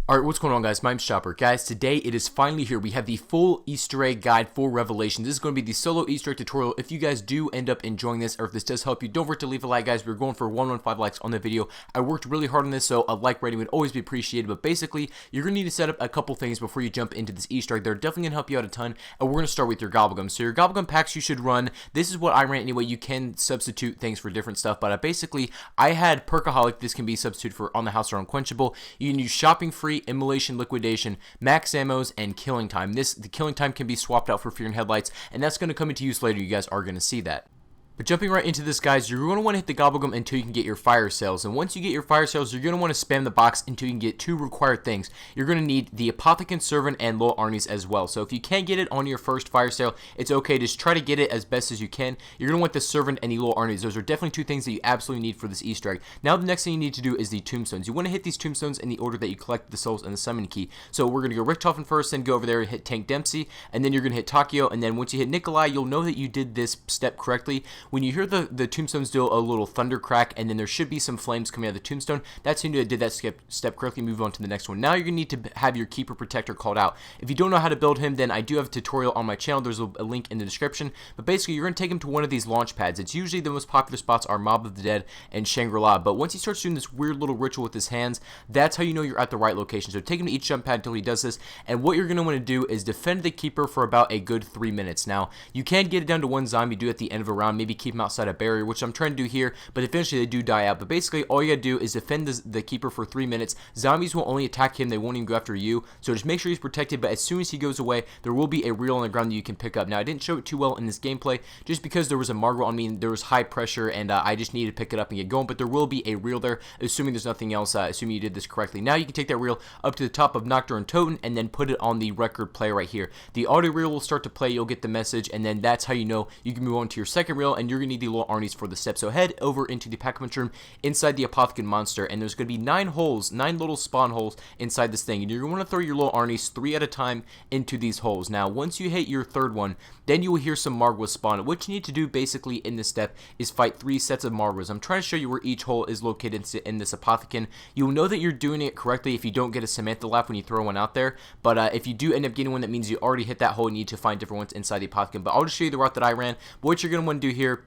Alright, what's going on, guys? My name's Chopper. Guys, today it is finally here. We have the full Easter egg guide for Revelation. This is going to be the solo Easter egg tutorial. If you guys do end up enjoying this, or if this does help you, don't forget to leave a like, guys. We're going for 115 likes on the video. I worked really hard on this, so a like rating would always be appreciated. But basically, you're going to need to set up a couple things before you jump into this Easter egg. They're definitely going to help you out a ton. And we're going to start with your Gobblegum. So your Gobblegum packs you should run. This is what I ran anyway. You can substitute things for different stuff. But basically, I had Perkaholic. This can be substituted for On the House or Unquenchable. You can use Shopping Free, Immolation, Liquidation, Max Ammos, and Killing Time. The Killing Time can be swapped out for Fear and Headlights, and that's going to come into use later. You guys are going to see that. But jumping right into this, guys, you're going to want to hit the Gobblegum until you can get your fire sales. And once you get your fire sales, you're going to want to spam the box until you can get two required things. You're going to need the Apothicon Servant and Lil Arnie's as well. So if you can't get it on your first fire sale, it's okay. Just try to get it as best as you can. You're going to want the Servant and the Lil Arnie's. Those are definitely two things that you absolutely need for this Easter egg. Now the next thing you need to do is the Tombstones. You want to hit these Tombstones in the order that you collect the souls and the summon key. So we're going to go Richtofen first, then go over there and hit Tank Dempsey, and then you're going to hit Takio, and then once you hit Nikolai, you'll know that you did this step correctly. When you hear the tombstones do a little thunder crack, and then there should be some flames coming out of the tombstone. That's when you did that step correctly. Move on to the next one. Now you're going to need to have your Keeper Protector called out. If you don't know how to build him, then I do have a tutorial on my channel. There's a link in the description. But basically, you're going to take him to one of these launch pads. It's usually the most popular spots are Mob of the Dead and Shangri-La. But once he starts doing this weird little ritual with his hands, that's how you know you're at the right location. So take him to each jump pad until he does this. And what you're going to want to do is defend the Keeper for about a good 3 minutes. Now, you can get it down to one zombie, do at the end of a round, maybe keep him outside a barrier, which I'm trying to do here, but eventually they do die out. But basically, all you gotta do is defend the Keeper for 3 minutes. Zombies will only attack him, they won't even go after you, so just make sure he's protected. But as soon as he goes away, there will be a reel on the ground that you can pick up. Now, I didn't show it too well in this gameplay, just because there was a Margwa on me, and there was high pressure, and I just needed to pick it up and get going, but there will be a reel there, assuming there's nothing else, assuming you did this correctly. Now, you can take that reel up to the top of Nocturne Totem, and then put it on the record player right here. The audio reel will start to play, you'll get the message, and then that's how you know you can move on to your second reel, and you're gonna need the Lil Arnie's for the step. So head over into the pack-a-punch room inside the Apothicon monster, and there's going to be 9 holes, 9 little spawn holes inside this thing, and you're going to want to throw your Lil Arnie's 3 at a time into these holes. Now, once you hit your third one, then you will hear some Margwas spawn. What you need to do basically in this step is fight 3 sets of Margwas. I'm trying to show you where each hole is located in this Apothicon. You'll know that you're doing it correctly if you don't get a Samantha laugh when you throw one out there, but if you do end up getting one, that means you already hit that hole and you need to find different ones inside the Apothicon. But I'll just show you the route that I ran. But what you're going to want to do here,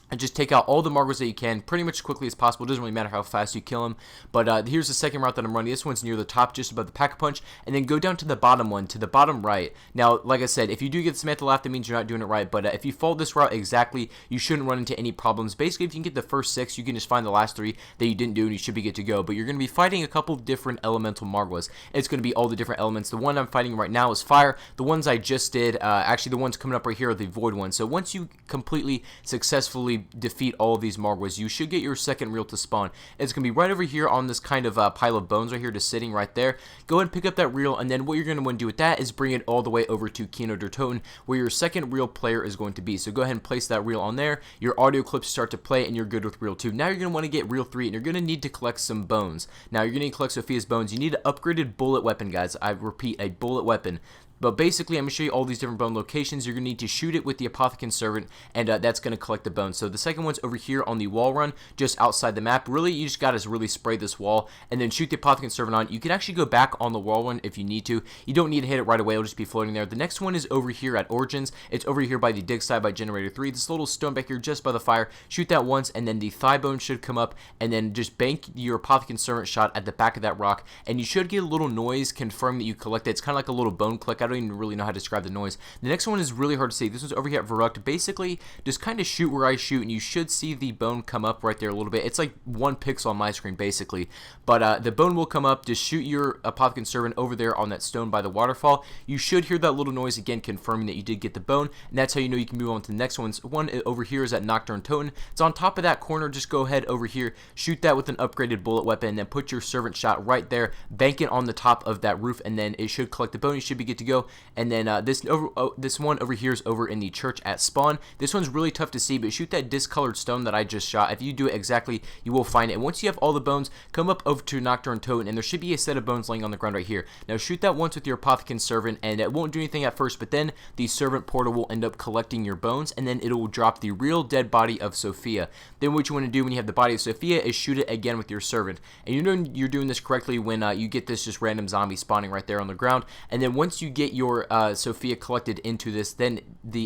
and just take out all the Margwas that you can pretty much as quickly as possible. It doesn't really matter how fast you kill them. But here's the second route that I'm running. This one's near the top, just above the Pack-a-Punch. And then go down to the bottom one, to the bottom right. Now, like I said, if you do get Samantha Laugh, that means you're not doing it right. But if you follow this route exactly, you shouldn't run into any problems. Basically, if you can get the first 6, you can just find the last 3 that you didn't do, and you should be good to go. But you're going to be fighting a couple different elemental Margwas. It's going to be all the different elements. The one I'm fighting right now is fire. The ones I just did, actually the ones coming up right here are the void ones. So once you completely successfully defeat all of these Margwas, you should get your second reel to spawn. It's going to be right over here on this kind of pile of bones right here, just sitting right there. Go ahead and pick up that reel, and then what you're going to want to do with that is bring it all the way over to Kino der Toten, where your second reel player is going to be. So go ahead and place that reel on there. Your audio clips start to play, and you're good with reel 2. Now you're going to want to get reel 3, and you're going to need to collect some bones. Now you're going to need to collect Sophia's bones. You need an upgraded bullet weapon, guys. I repeat, a bullet weapon. But basically, I'm going to show you all these different bone locations. You're going to need to shoot it with the Apothicon Servant, and that's going to collect the bones. So the second one's over here on the wall run, just outside the map. Really, you just got to really spray this wall, and then shoot the Apothicon Servant on. You can actually go back on the wall run if you need to. You don't need to hit it right away. It'll just be floating there. The next one is over here at Origins. It's over here by the dig side by Generator 3. This little stone back here just by the fire. Shoot that once, and then the thigh bone should come up, and then just bank your Apothicon Servant shot at the back of that rock, and you should get a little noise confirming that you collected. It's kind of like a little bone click. I don't even really know how to describe the noise. The next one is really hard to see. This one's over here at Verrucht. Basically, just kind of shoot where I shoot, and you should see the bone come up right there a little bit. It's like 1 pixel on my screen, basically. But the bone will come up. Just shoot your Apothicon Servant over there on that stone by the waterfall. You should hear that little noise again, confirming that you did get the bone, and that's how you know you can move on to the next ones. One over here is at Nocturne Toten. It's on top of that corner. Just go ahead over here, shoot that with an upgraded bullet weapon, and then put your servant shot right there, bank it on the top of that roof, and then it should collect the bone. You should be good to go. go. And then this one over here is over in the church at spawn. This one's really tough to see, but shoot that discolored stone that I just shot. If you do it exactly, you will find it. And once you have all the bones, come up over to Nocturne Totem, and there should be a set of bones laying on the ground right here. Now shoot that once with your Apothicon Servant, and it won't do anything at first, but then the Servant Portal will end up collecting your bones, and then it will drop the real dead body of Sophia. Then what you want to do when you have the body of Sophia is shoot it again with your Servant. And you're doing this correctly when you get this just random zombie spawning right there on the ground. And then once you get your Sophia collected into this, then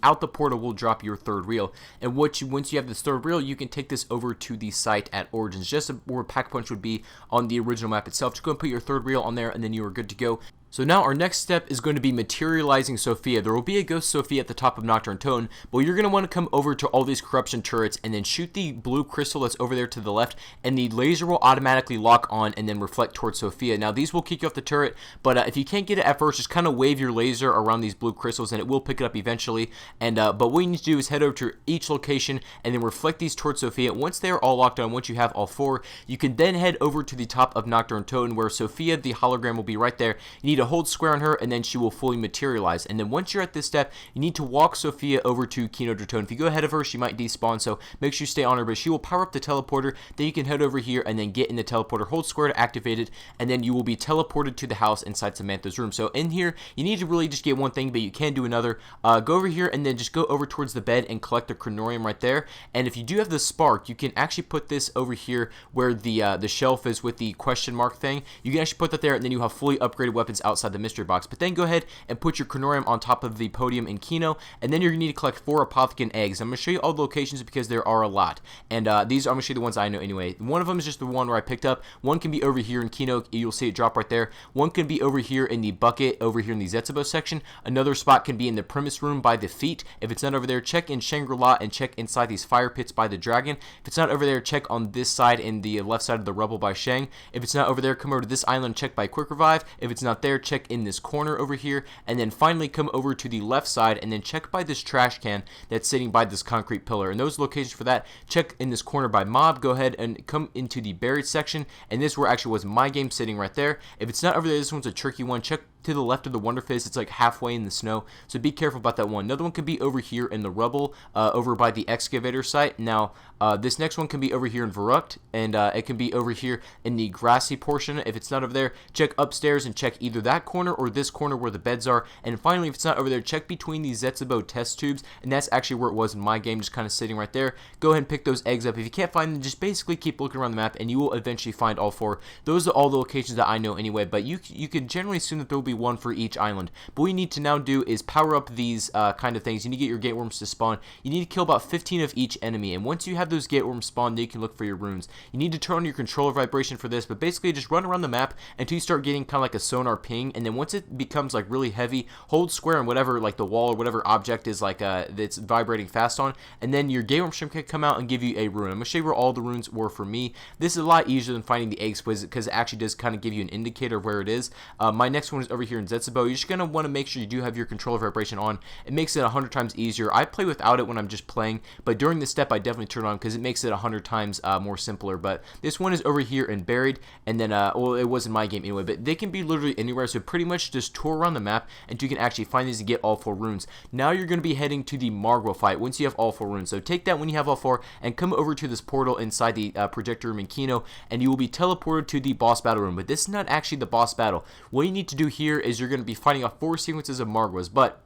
out the portal will drop your third reel. And once you have this third reel, you can take this over to the site at Origins, just where Pack Punch would be on the original map itself. Just go and put your third reel on there, and then you are good to go. So now our next step is going to be Materializing Sophia. There will be a Ghost Sophia at the top of Nocturne Totem, but you're going to want to come over to all these corruption turrets and then shoot the blue crystal that's over there to the left, and the laser will automatically lock on and then reflect towards Sophia. Now these will kick you off the turret, but if you can't get it at first, just kind of wave your laser around these blue crystals and it will pick it up eventually. And but what you need to do is head over to each location and then reflect these towards Sophia. Once they are all locked on, once you have all four, you can then head over to the top of Nocturne Totem where Sophia, the hologram, will be right there. You need to hold square on her, and then she will fully materialize. And then once you're at this step, you need to walk Sophia over to Keynote Totem. If you go ahead of her, she might despawn, so make sure you stay on her, but she will power up the teleporter. Then you can head over here and then get in the teleporter, hold square to activate it, and then you will be teleported to the house inside Samantha's room. So in here, you need to really just get one thing, but you can do another. Go over here and then just go over towards the bed and collect the Chronorium right there. And if you do have the spark, you can actually put this over here where the shelf is with the question mark thing. You can actually put that there, and then you have fully upgraded weapons outside the mystery box. But then go ahead and put your Chronorium on top of the podium in Kino, and then you're going to need to collect 4 Apothicon eggs. I'm going to show you all the locations because there are a lot, and I'm going to show you the ones I know anyway. One of them is just the one where I picked up. One can be over here in Kino, you'll see it drop right there. One can be over here in the bucket, over here in the Zetsubo section. Another spot can be in the premise room by the feet. If it's not over there, check in Shangri-La and check inside these fire pits by the dragon. If it's not over there, check on this side in the left side of the rubble by Shang. If it's not over there, come over to this island, check by Quick Revive. If it's not there, check in this corner over here, and then finally come over to the left side and then check by this trash can that's sitting by this concrete pillar. And those locations for that, check in this corner by Mob. Go ahead and come into the buried section, and this where actually was my game sitting right there. If it's not over there, this one's a tricky one. Check to the left of the Wonder Fist. It's like halfway in the snow, so be careful about that one. Another one could be over here in the rubble, over by the excavator site. Now this next one can be over here in Verrucht, and it can be over here in the grassy portion. If it's not over there, check upstairs and check either that corner or this corner where the beds are. And finally, if it's not over there, check between these Zetsubo test tubes, and that's actually where it was in my game, just kind of sitting right there. Go ahead and pick those eggs up. If you can't find them, just basically keep looking around the map and you will eventually find all 4. Those are all the locations that I know anyway, but you can generally assume that there will be one for each island. But what you need to now do is power up these kind of things. You need to get your gateworms to spawn. You need to kill about 15 of each enemy, and once you have those gateworms spawn, then you can look for your runes. You need to turn on your controller vibration for this, but basically just run around the map until you start getting kind of like a sonar ping, and then once it becomes like really heavy, hold square on whatever, like the wall or whatever object is like that's vibrating fast on, and then your gateworm shrimp can come out and give you a rune. I'm going to show you where all the runes were for me. This is a lot easier than finding the eggs because it actually does kind of give you an indicator of where it is. My next one is over here in Zetsubo. You're just going to want to make sure you do have your controller vibration on. It makes it 100 times easier. I play without it when I'm just playing, but during this step I definitely turn it on because it makes it 100 times more simpler. But this one is over here and buried, and then well, it was in my game anyway, but they can be literally anywhere, so pretty much just tour around the map until you can actually find these to get all 4 runes. Now you're going to be heading to the Margwa fight once you have all 4 runes. So take that when you have all 4 and come over to this portal inside the projector room in Kino, and you will be teleported to the boss battle room. But this is not actually the boss battle. What you need to do here is you're going to be fighting off 4 sequences of Margwas, but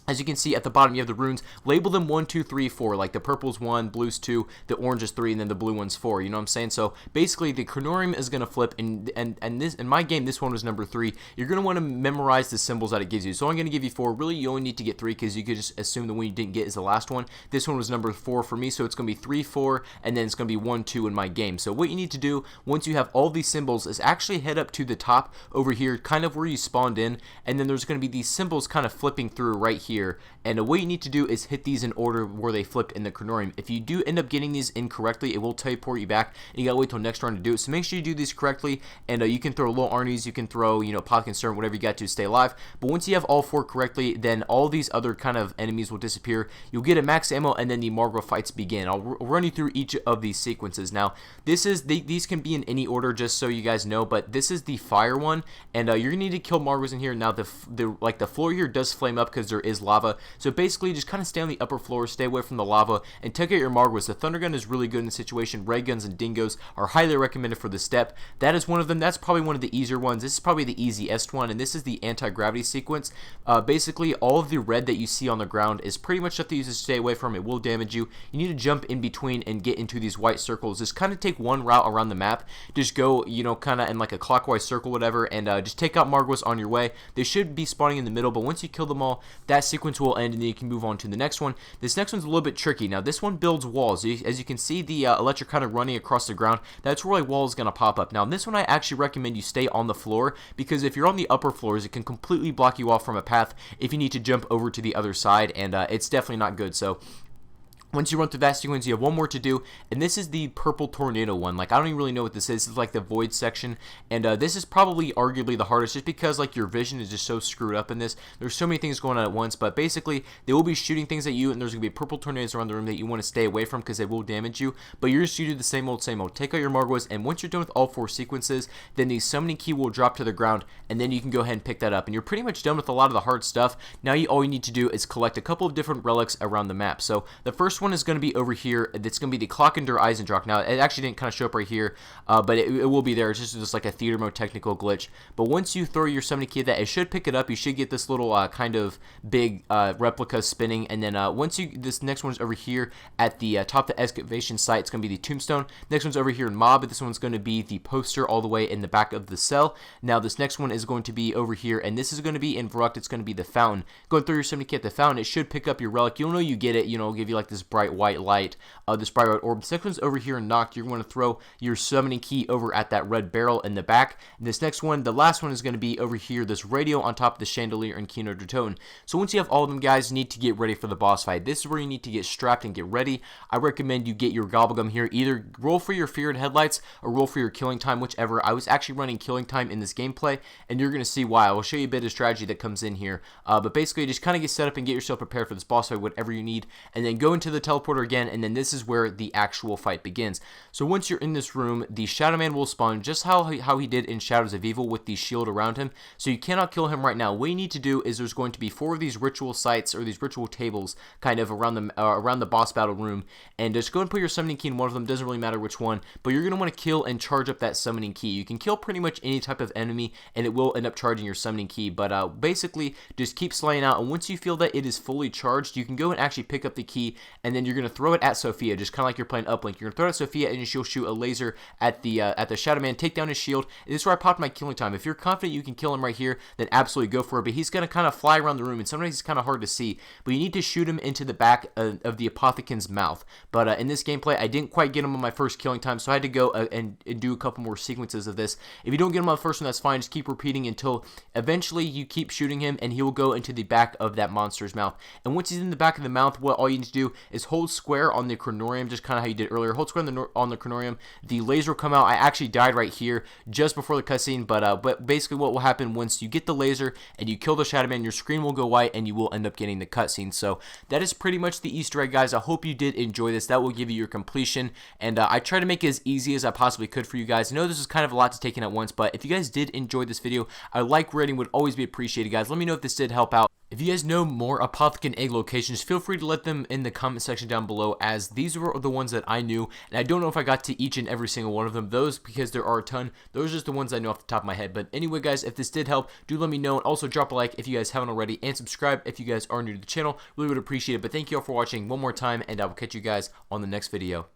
as you can see at the bottom, you have the runes. Label them 1, 2, 3, 4. Like the purple's 1, blue's 2, the orange is 3, and then the blue one's 4. You know what I'm saying? So basically, the Chronorium is gonna flip, and this in my game, this one was number 3. You're gonna want to memorize the symbols that it gives you. So I'm gonna give you 4. Really, you only need to get 3 because you could just assume the one you didn't get is the last one. This one was number 4 for me, so it's gonna be 3, 4, and then it's gonna be 1, 2 in my game. So what you need to do once you have all these symbols is actually head up to the top over here, kind of where you spawned in, and then there's gonna be these symbols kind of flipping through right here. here, and what you need to do is hit these in order where they flipped in the Chronorium. If you do end up getting these incorrectly, it will teleport you back, and you gotta wait till next round to do it. So make sure you do these correctly, and you can throw little Arnie's, you can throw, you know, Pocket Concern, whatever you got to stay alive. But once you have all 4 correctly, then all these other kind of enemies will disappear. You'll get a max ammo, and then the Margwa fights begin. I'll run you through each of these sequences. Now, these can be in any order, just so you guys know, but this is the fire one, and you're gonna need to kill Margwas in here. Now, the floor here does flame up because there is lava, so basically just kind of stay on the upper floor, stay away from the lava, and take out your Margwas. The Thunder Gun is really good in this situation. Ray Guns and Dingoes are highly recommended for the step. That is one of them. That's probably one of the easier ones. This is probably the easiest one, and this is the anti-gravity sequence. Basically, all of the red that you see on the ground is pretty much stuff that you need to stay away from. It will damage you. You need to jump in between and get into these white circles. Just kind of take one route around the map. Just go, you know, kind of in like a clockwise circle, whatever, and just take out Margwas on your way. They should be spawning in the middle, but once you kill them all, that sequence will end, and then you can move on to the next one. This next one's a little bit tricky. Now, this one builds walls. As you can see, the electric kind of running across the ground, that's where a wall is going to pop up. Now, this one I actually recommend you stay on the floor, because if you're on the upper floors, it can completely block you off from a path if you need to jump over to the other side, and it's definitely not good. So once you run through that sequence, you have one more to do, and this is the purple tornado one. Like, I don't even really know what this is. This is like the void section, and this is probably arguably the hardest, just because like your vision is just so screwed up in this. There's so many things going on at once, but basically they will be shooting things at you, and there's gonna be purple tornadoes around the room that you want to stay away from because they will damage you. But you're just shooting the same old. Take out your Margwas, and once you're done with all 4 sequences, then the summoning key will drop to the ground, and then you can go ahead and pick that up, and you're pretty much done with a lot of the hard stuff. Now all you need to do is collect a couple of different relics around the map. So the first one is going to be over here. It's going to be the Clockender Eisendrock. Now, it actually didn't kind of show up right here, but it will be there. It's just like a theater mode technical glitch. But once you throw your summoning key at that, it should pick it up. You should get this little kind of big replica spinning, and then this next one's over here at the top of the excavation site. It's going to be the Tombstone. Next one's over here in Mob. This one's going to be the poster all the way in the back of the cell. Now, this next one is going to be over here, and this is going to be in Verrucht. It's going to be the Fountain. Go through your summoning key at the Fountain. It should pick up your relic. You'll know you get it. You know, it'll give you like this bright white light, this bright white orb. The next one's over here in Noct. You're going to throw your summoning key over at that red barrel in the back. And this next one, the last one, is going to be over here, this radio on top of the chandelier in Kino der Toten. So once you have all of them, guys, you need to get ready for the boss fight. This is where you need to get strapped and get ready. I recommend you get your Gobblegum here. Either roll for your feared headlights or roll for your killing time, whichever. I was actually running killing time in this gameplay, and you're going to see why. I will show you a bit of strategy that comes in here. But basically, just kind of get set up and get yourself prepared for this boss fight, whatever you need, and then go into the teleporter again, and then this is where the actual fight begins. So once you're in this room, the Shadow Man will spawn just how he did in Shadows of Evil with the shield around him. So you cannot kill him right now. What you need to do is there's going to be 4 of these ritual sites, or these ritual tables, kind of around the boss battle room, and just go and put your summoning key in one of them. Doesn't really matter which one, but you're going to want to kill and charge up that summoning key. You can kill pretty much any type of enemy, and it will end up charging your summoning key, but basically just keep slaying out, and once you feel that it is fully charged, you can go and actually pick up the key, and then you're going to throw it at Sophia, just kind of like you're playing Uplink. You're going to throw it at Sophia, and she'll shoot a laser at the Shadow Man, take down his shield. And this is where I popped my killing time. If you're confident you can kill him right here, then absolutely go for it, but he's going to kind of fly around the room, and sometimes he's kind of hard to see, but you need to shoot him into the back of the Apothecan's mouth. But in this gameplay, I didn't quite get him on my first killing time, so I had to go and do a couple more sequences of this. If you don't get him on the first one, that's fine. Just keep repeating until eventually you keep shooting him, and he will go into the back of that monster's mouth. And once he's in the back of the mouth, what all you need to do is hold square on the Chronorium, just kind of how you did earlier. Hold square on the Chronorium. The laser will come out. I actually died right here just before the cutscene, but basically what will happen once you get the laser and you kill the Shadow Man, your screen will go white, and you will end up getting the cutscene. So that is pretty much the Easter egg, guys. I hope you did enjoy this. That will give you your completion, and I try to make it as easy as I possibly could for you guys. I know this is kind of a lot to take in at once, but if you guys did enjoy this video, a like rating would always be appreciated, guys. Let me know if this did help out. If you guys know more Apothecan egg locations, feel free to let them in the comment section down below, as these were the ones that I knew, and I don't know if I got to each and every single one of them. Those, because there are a ton, those are just the ones I know off the top of my head. But anyway, guys, if this did help, do let me know, and also drop a like if you guys haven't already, and subscribe if you guys are new to the channel. Really would appreciate it. But thank you all for watching one more time, and I will catch you guys on the next video.